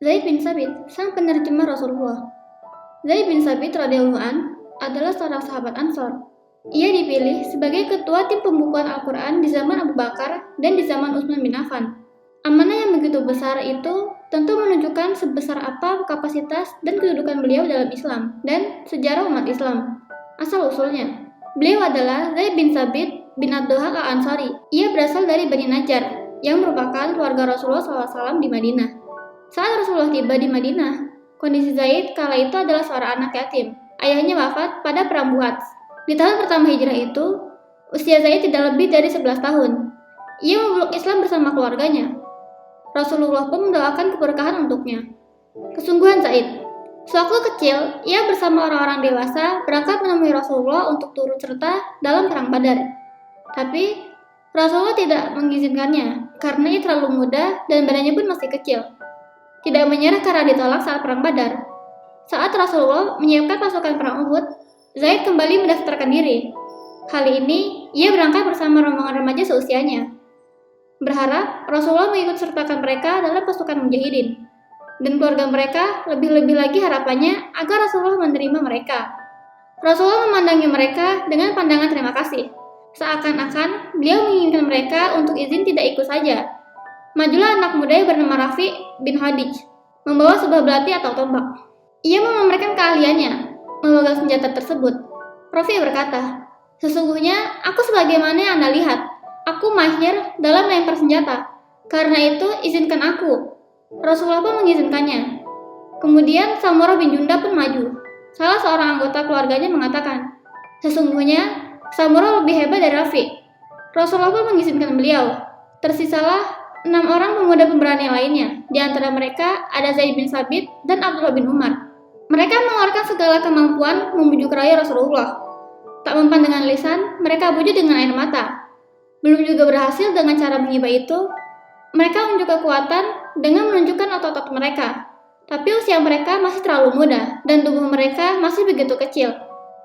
Zaid bin Sabit, sang penerjemah Rasulullah. Zaid bin Sabit radhiyallahu an adalah seorang sahabat Ansor. Ia dipilih sebagai ketua tim pembukuan Al-Quran di zaman Abu Bakar dan di zaman Utsman bin Affan. Amanah yang begitu besar itu tentu menunjukkan sebesar apa kapasitas dan kedudukan beliau dalam Islam dan sejarah umat Islam. Asal-usulnya, beliau adalah Zaid bin Sabit bin Ad-Dhahak Al-Ansari. Ia berasal dari Bani Najjar, yang merupakan keluarga Rasulullah SAW di Madinah. Saat Rasulullah tiba di Madinah, kondisi Zaid kala itu adalah seorang anak yatim. Ayahnya wafat pada perang Bu'ats. Di tahun pertama hijrah itu, usia Zaid tidak lebih dari 11 tahun. Ia memeluk Islam bersama keluarganya. Rasulullah pun mendoakan keberkahan untuknya. Kesungguhan Zaid. Sewaktu kecil, ia bersama orang-orang dewasa berangkat menemui Rasulullah untuk turut serta dalam perang Badar. Tapi, Rasulullah tidak mengizinkannya karena ia terlalu muda dan badannya pun masih kecil. Tidak menyerah karena ditolak saat perang Badar. Saat Rasulullah menyiapkan pasukan perang Uhud, Zaid kembali mendaftarkan diri. Kali ini, ia berangkat bersama rombongan remaja seusianya. Berharap Rasulullah mengikut sertakan mereka dalam pasukan mujahidin. Dan keluarga mereka lebih-lebih lagi harapannya agar Rasulullah menerima mereka. Rasulullah memandangi mereka dengan pandangan terima kasih. Seakan-akan beliau menginginkan mereka untuk izin tidak ikut saja. Majulah anak muda yang bernama Rafi bin Hadij, membawa sebuah belati atau tombak. Ia memamerkan keahliannya memegang senjata tersebut. Rafi berkata, "Sesungguhnya aku sebagaimana yang Anda lihat, aku mahir dalam melempar senjata. Karena itu izinkan aku." Rasulullah pun mengizinkannya. Kemudian Samurah bin Jundab pun maju. Salah seorang anggota keluarganya mengatakan, "Sesungguhnya Samurah lebih hebat dari Rafi." Rasulullah pun mengizinkan beliau. Tersisalah 6 orang pemuda pemberani lainnya. Di antara mereka ada Zaid bin Sabit dan Abdullah bin Umar. Mereka mengeluarkan segala kemampuan membujuk raya Rasulullah. Tak mempan dengan lisan, mereka bujuk dengan air mata. Belum juga berhasil dengan cara menghibah itu, mereka unjuk kekuatan dengan menunjukkan otot-otot mereka. Tapi usia mereka masih terlalu muda dan tubuh mereka masih begitu kecil.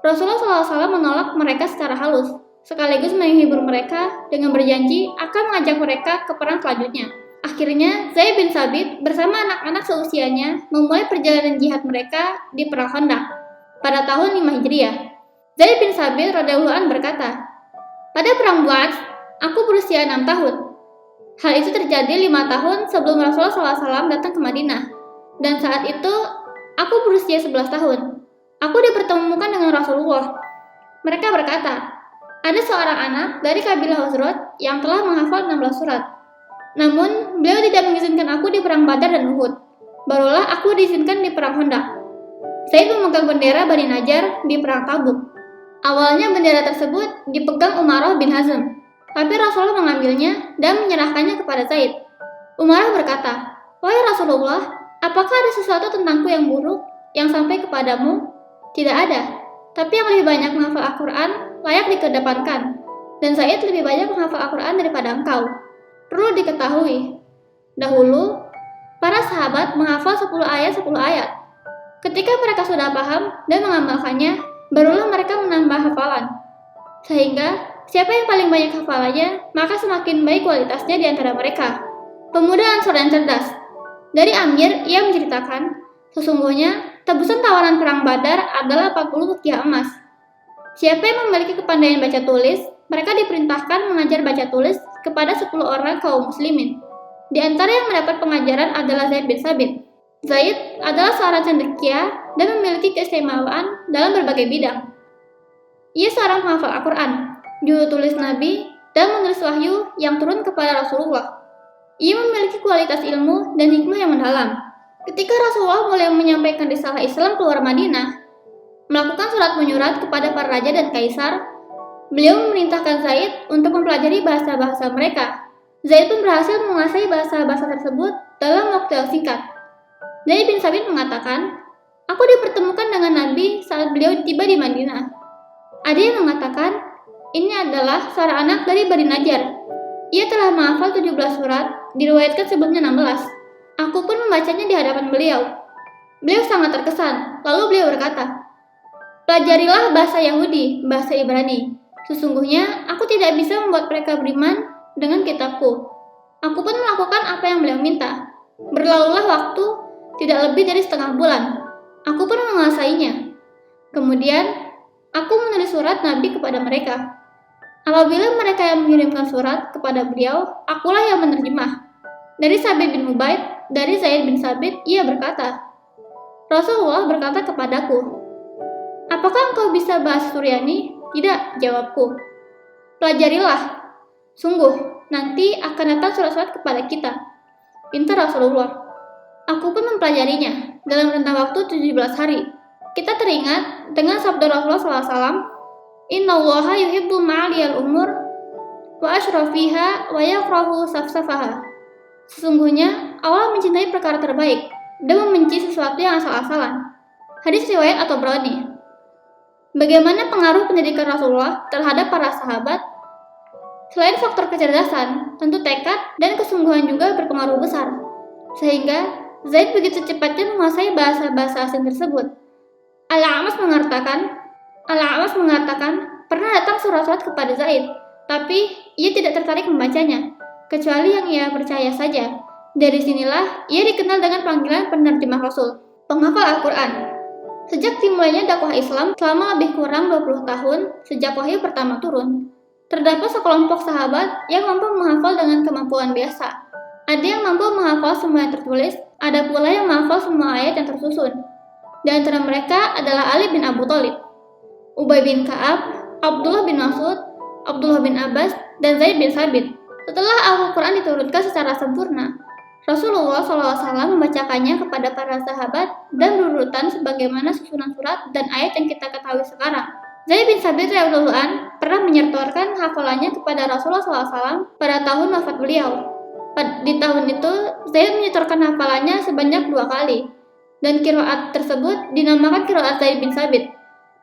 Rasulullah SAW menolak mereka secara halus, sekaligus menghibur mereka dengan berjanji akan mengajak mereka ke perang selanjutnya. Akhirnya, Zaid bin Sabit bersama anak-anak seusianya memulai perjalanan jihad mereka di perang Khandaq pada tahun 5 Hijriah. Zaid bin Sabit radhiyallahu an berkata, "Pada perang Bu'ats, aku berusia 6 tahun. Hal itu terjadi 5 tahun sebelum Rasulullah SAW datang ke Madinah. Dan saat itu, aku berusia 11 tahun. Aku dipertemukan dengan Rasulullah. Mereka berkata, ada seorang anak dari kabilah Khazraj yang telah menghafal 16 surat. Namun, beliau tidak mengizinkan aku di perang Badar dan Uhud. Barulah aku diizinkan di perang Khandaq." Zaid memegang bendera Bani Najjar di perang Tabuk. Awalnya bendera tersebut dipegang Umarah bin Hazm, tapi Rasulullah mengambilnya dan menyerahkannya kepada Zaid. Umarah berkata, "Wahai Rasulullah, apakah ada sesuatu tentangku yang buruk yang sampai kepadamu?" "Tidak ada, tapi yang lebih banyak menghafal Al-Quran layak dikedepankan, dan Zaid lebih banyak menghafal Al-Quran daripada engkau." Perlu diketahui, dahulu para sahabat menghafal 10 ayat. Ketika mereka sudah paham dan mengamalkannya, barulah mereka menambah hafalan. Sehingga siapa yang paling banyak hafalannya, maka semakin baik kualitasnya di antara mereka. Pemuda Ansor yang cerdas. Dari Amir, ia menceritakan, sesungguhnya tebusan tawanan perang Badar adalah 40 ukiah emas. Siapa yang memiliki kepandaian baca tulis, mereka diperintahkan mengajar baca tulis kepada 10 orang kaum muslimin. Di antara yang mendapat pengajaran adalah Zaid bin Sabit. Zaid adalah seorang cendekia dan memiliki keistimewaan dalam berbagai bidang. Ia seorang penghafal Al-Quran, juru tulis Nabi, dan menulis wahyu yang turun kepada Rasulullah. Ia memiliki kualitas ilmu dan hikmah yang mendalam. Ketika Rasulullah mulai menyampaikan risalah Islam keluar Madinah, melakukan surat menyurat kepada para raja dan kaisar, beliau memerintahkan Zaid untuk mempelajari bahasa-bahasa mereka. Zaid pun berhasil menguasai bahasa-bahasa tersebut dalam waktu yang singkat. Zaid bin Sabit mengatakan, "Aku dipertemukan dengan Nabi saat beliau tiba di Madinah. Ada yang mengatakan, ini adalah seorang anak dari Bani Najjar. Ia telah menghafal 17 surat, diriwayatkan sebelumnya 16. Aku pun membacanya di hadapan beliau. Beliau sangat terkesan, lalu beliau berkata, pelajarilah bahasa Yahudi, bahasa Ibrani. Sesungguhnya aku tidak bisa membuat mereka beriman dengan kitabku. Aku pun melakukan apa yang beliau minta. Berlalulah waktu, tidak lebih dari setengah bulan. Aku pun menguasainya. Kemudian, aku menulis surat Nabi kepada mereka. Apabila mereka yang mengirimkan surat kepada beliau, akulah yang menerjemah. Dari Sabit bin Ubaid, dari Zaid bin Sabit, ia berkata, Rasulullah berkata kepadaku, apakah engkau bisa bahasa Suryani? Tidak, jawabku. Pelajarilah. Sungguh, nanti akan datang surat-surat kepada kita. Pintar Rasulullah. Aku pun mempelajarinya dalam rentang waktu 17 hari. Kita teringat dengan sabda Rasulullah SAW, Inna Allaha yuhibbu ma'aliyal umur wa ashrafiha wa yakrahu safsafaha. Sesungguhnya Allah mencintai perkara terbaik dan membenci sesuatu yang asal-asalan. Hadis riwayat At-Tabrani. Bagaimana pengaruh pendidikan Rasulullah terhadap para sahabat? Selain faktor kecerdasan, tentu tekad dan kesungguhan juga berpengaruh besar. Sehingga Zaid begitu cepatnya menguasai bahasa-bahasa asing tersebut. Al-A'mas mengatakan pernah datang surat-surat kepada Zaid, tapi ia tidak tertarik membacanya, kecuali yang ia percaya saja. Dari sinilah ia dikenal dengan panggilan penerjemah Rasul, penghafal Al-Quran. Sejak dimulainya dakwah Islam selama lebih kurang 20 tahun sejak wahyu pertama turun, terdapat sekelompok sahabat yang mampu menghafal dengan kemampuan biasa. Ada yang mampu menghafal semua yang tertulis, ada pula yang menghafal semua ayat yang tersusun. Di antara mereka adalah Ali bin Abu Thalib, Ubay bin Ka'ab, Abdullah bin Mas'ud, Abdullah bin Abbas, dan Zaid bin Sabit. Setelah Al-Quran diturunkan secara sempurna, Rasulullah SAW membacakannya kepada para sahabat dan berurutan sebagaimana susunan surat dan ayat yang kita ketahui sekarang. Zaid bin Sabit radhiyallahu an pernah menyertorkan hafalannya kepada Rasulullah SAW pada tahun wafat beliau. Di tahun itu, Zaid menyetorkan hafalannya sebanyak 2 kali, dan qiraat tersebut dinamakan qiraat Zaid bin Sabit,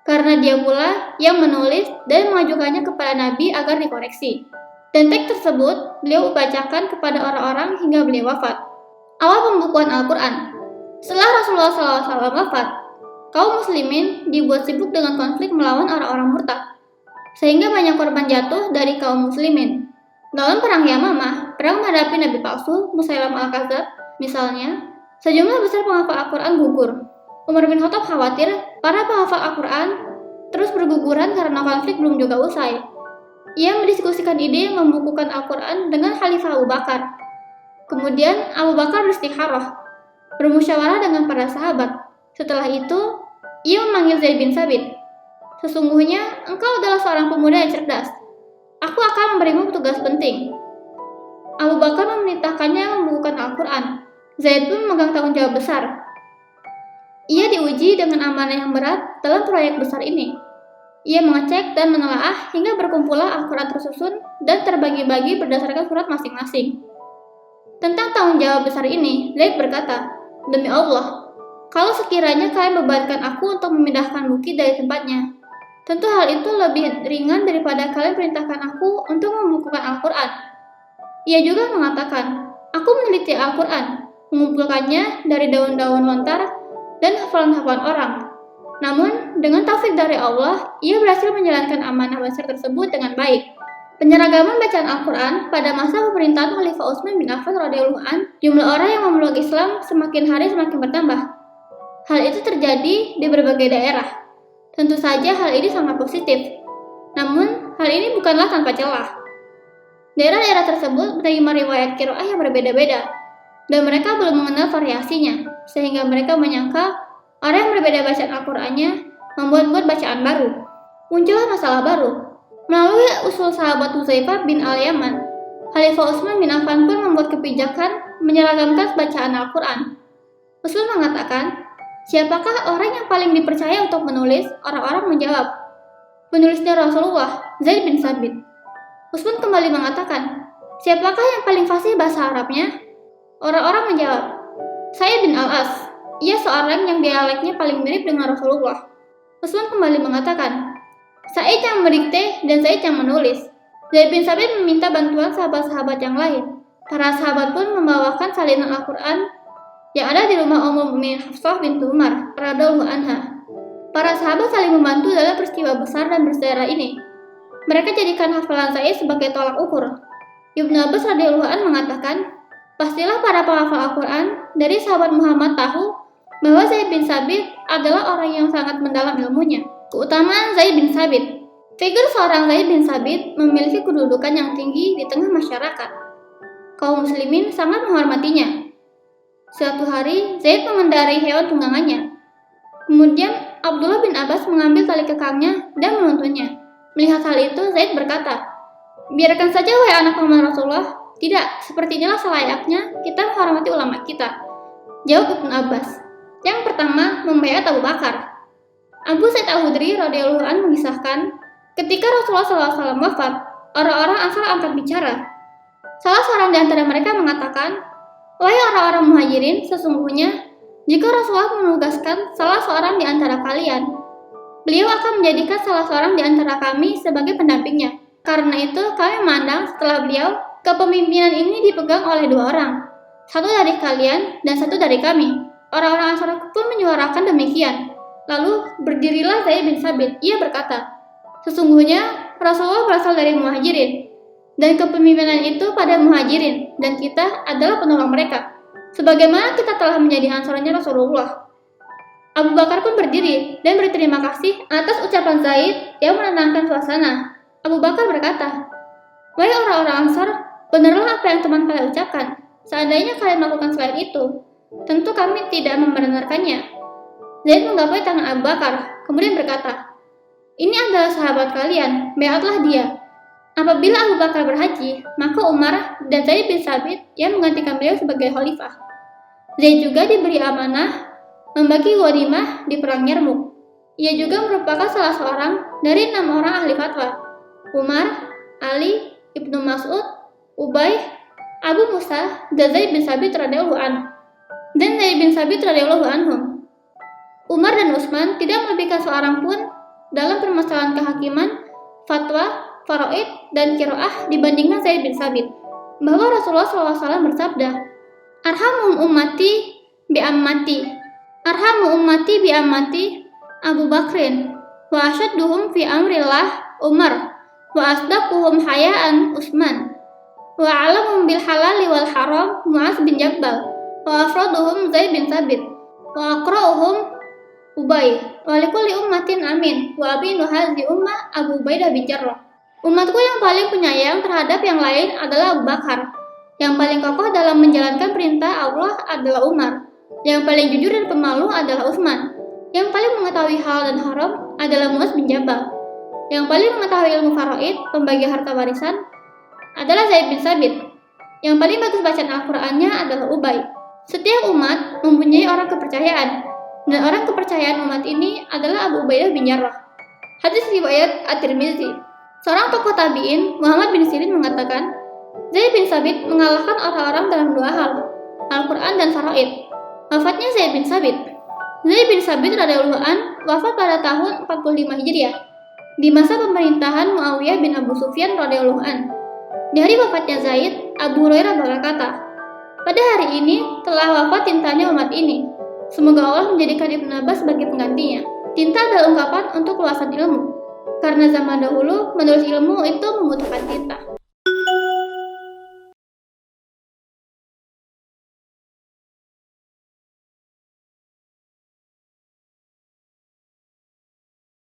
karena dia pula yang menulis dan mengajukannya kepada Nabi agar dikoreksi. Dan teks tersebut beliau bacakan kepada orang-orang hingga beliau wafat. Awal pembukuan Al-Quran. Setelah Rasulullah SAW wafat, kaum muslimin dibuat sibuk dengan konflik melawan orang-orang murtad, sehingga banyak korban jatuh dari kaum muslimin. Dalam perang Yamamah, perang menghadapi Nabi palsu Musailamah al-Kadzab, misalnya, sejumlah besar penghafal Al-Quran gugur. Umar bin Khattab khawatir para penghafal Al-Quran terus berguguran karena konflik belum juga usai. Ia mendiskusikan ide membukukan Al-Quran dengan Khalifah Abu Bakar. Kemudian Abu Bakar beristikharah, bermusyawarah dengan para sahabat. Setelah itu, ia memanggil Zaid bin Sabit. Sesungguhnya engkau adalah seorang pemuda yang cerdas. Aku akan memberimu tugas penting. Abu Bakar memerintahkannya membukukan Al-Quran. Zaid pun memegang tanggung jawab besar. Ia diuji dengan amanah yang berat dalam proyek besar ini. Ia mengecek dan menelaah hingga berkumpullah Al-Quran tersusun dan terbagi-bagi berdasarkan surat masing-masing. Tentang tanggung jawab besar ini, Zaid berkata, Demi Allah, kalau sekiranya kalian bebankan aku untuk memindahkan bukit dari tempatnya, tentu hal itu lebih ringan daripada kalian perintahkan aku untuk membukukan Al-Quran. Ia juga mengatakan, aku meneliti Al-Quran, mengumpulkannya dari daun-daun lontar dan hafalan-hafalan orang. Namun, dengan taufik dari Allah, ia berhasil menjalankan amanah besar tersebut dengan baik. Penyeragaman bacaan Al-Quran pada masa pemerintahan Khalifah Utsman bin Affan radhiyallahu an, jumlah orang yang memeluk Islam semakin hari semakin bertambah. Hal itu terjadi di berbagai daerah. Tentu saja hal ini sangat positif. Namun, hal ini bukanlah tanpa celah. Daerah-daerah tersebut menerima riwayat qiraah yang berbeda-beda, dan mereka belum mengenal variasinya, sehingga mereka menyangka orang yang berbeda bacaan Al-Qur'annya membuat-buat bacaan baru. Muncullah masalah baru. Melalui usul sahabat Hudzaifah bin Al-Yaman, Khalifah Utsman bin Affan pun membuat kebijakan menyeragamkan bacaan Al-Quran. Utsman mengatakan, siapakah orang yang paling dipercaya untuk menulis? Orang-orang menjawab, penulisnya Rasulullah, Zaid bin Sabit. Utsman kembali mengatakan, siapakah yang paling fasih bahasa Arabnya? Orang-orang menjawab, Sa'id bin Al-As. Ia seorang yang dialeknya paling mirip dengan Rasulullah. Utsman kembali mengatakan, Sa'id yang mendikte dan Sa'id yang menulis. Zaid bin Sabit meminta bantuan sahabat-sahabat yang lain. Para sahabat pun membawakan salinan Al-Quran yang ada di rumah Ummul Mukminin Hafsah bintu Umar radhiyallahu anha. Para sahabat saling membantu dalam peristiwa besar dan bersejarah ini. Mereka jadikan hafalan Sa'id sebagai tolak ukur. Ibnu Abbas radhiyallahu anhu mengatakan, Pastilah para penghafal Al-Quran dari sahabat Muhammad tahu bahwa Zaid bin Sabit adalah orang yang sangat mendalam ilmunya. Keutamaan Zaid bin Sabit. Figur seorang Zaid bin Sabit memiliki kedudukan yang tinggi di tengah masyarakat. Kaum muslimin sangat menghormatinya. Suatu hari, Zaid mengendarai hewan tunggangannya. Kemudian, Abdullah bin Abbas mengambil tali kekangnya dan menuntunnya. Melihat hal itu, Zaid berkata, "Biarkan saja wahai anak paman Rasulullah. Tidak, seperti inilah selayaknya kita menghormati ulama kita." Jawab Ibnu Abbas. Yang pertama, membaiat Abu Bakar. Abu Sa'id Al-Khudri radhiyallahu anhu mengisahkan, ketika Rasulullah SAW wafat, orang-orang Ansar angkat bicara. Salah seorang di antara mereka mengatakan, "Wahai orang-orang muhajirin, sesungguhnya jika Rasulullah menugaskan salah seorang di antara kalian, beliau akan menjadikan salah seorang di antara kami sebagai pendampingnya. Karena itu, kami memandang setelah beliau, kepemimpinan ini dipegang oleh dua orang, satu dari kalian dan satu dari kami." Orang-orang Ansar pun menyuarakan demikian. Lalu berdirilah Zaid bin Sabit. Ia berkata, "Sesungguhnya Rasulullah berasal dari muhajirin, dan kepemimpinan itu pada muhajirin, dan kita adalah penolong mereka, sebagaimana kita telah menjadi ansarnya Rasulullah." Abu Bakar pun berdiri dan berterima kasih atas ucapan Zaid yang menenangkan suasana. Abu Bakar berkata, "Wahai orang-orang Ansar, benarlah apa yang teman kalian ucapkan. Seandainya kalian melakukan selain itu, tentu kami tidak membenarkannya." Zaid menggapai tangan Abu Bakar, kemudian berkata, "Ini adalah sahabat kalian, baiatlah dia." Apabila Abu Bakar berhaji, maka Umar dan Zaid bin Sabit yang menggantikan beliau sebagai khalifah. Zaid juga diberi amanah membagi ghanimah di perang Yarmuk. Ia juga merupakan salah seorang dari 6 orang ahli fatwa: Umar, Ali, Ibnu Mas'ud, Ubay, Abu Musa, dan Zaid bin Sabit radhiyallahu anhum. Umar dan Utsman tidak melebihkan seorang pun dalam permasalahan kehakiman, fatwa, faraid, dan qiraah dibandingkan Zaid bin Sabit. Bahwa Rasulullah SAW bersabda, "Arhamum ummati bi ammati Abu Bakrin, wa asyadduhum fi amrillah Umar, wa asdaquhum hayaan Utsman, wa a'lamuhum bil halali wal haram Mu'adz bin Jabal, wa afraduhum Zaid bin Sabit, wa aqra'uhum Ubay, wa likulli ummatin amin, wa abinu hadzi ummah Abu Ubaidah bin Jarrah." Umatku yang paling penyayang terhadap yang lain adalah Abu Bakar. Yang paling kokoh dalam menjalankan perintah Allah adalah Umar. Yang paling jujur dan pemalu adalah Utsman. Yang paling mengetahui halal dan haram adalah Mu'adz bin Jabal. Yang paling mengetahui ilmu faraid, pembagi harta warisan, adalah Zaid bin Sabit. Yang paling bagus bacaan Al-Qur'annya adalah Ubay. Setiap umat mempunyai orang kepercayaan, dan orang kepercayaan umat ini adalah Abu Ubaidah bin Jarrah. Hadis riwayat At-Tirmizi. Seorang tokoh tabi'in, Muhammad bin Sirin, mengatakan, Zaid bin Sabit mengalahkan orang-orang dalam dua hal, Al-Quran dan faraid. Wafatnya Zaid bin Sabit. Zaid bin Sabit radhiyallahu an wafat pada tahun 45 Hijriah, di masa pemerintahan Muawiyah bin Abu Sufyan radhiyallahu an. Di hari wafatnya Zaid, Abu Hurairah berkata, "Pada hari ini telah wafat tintanya umat ini. Semoga Allah menjadikan Ibnu Abbas sebagai penggantinya." Tinta adalah ungkapan untuk luasan ilmu. Karena zaman dahulu, menulis ilmu itu membutuhkan tinta.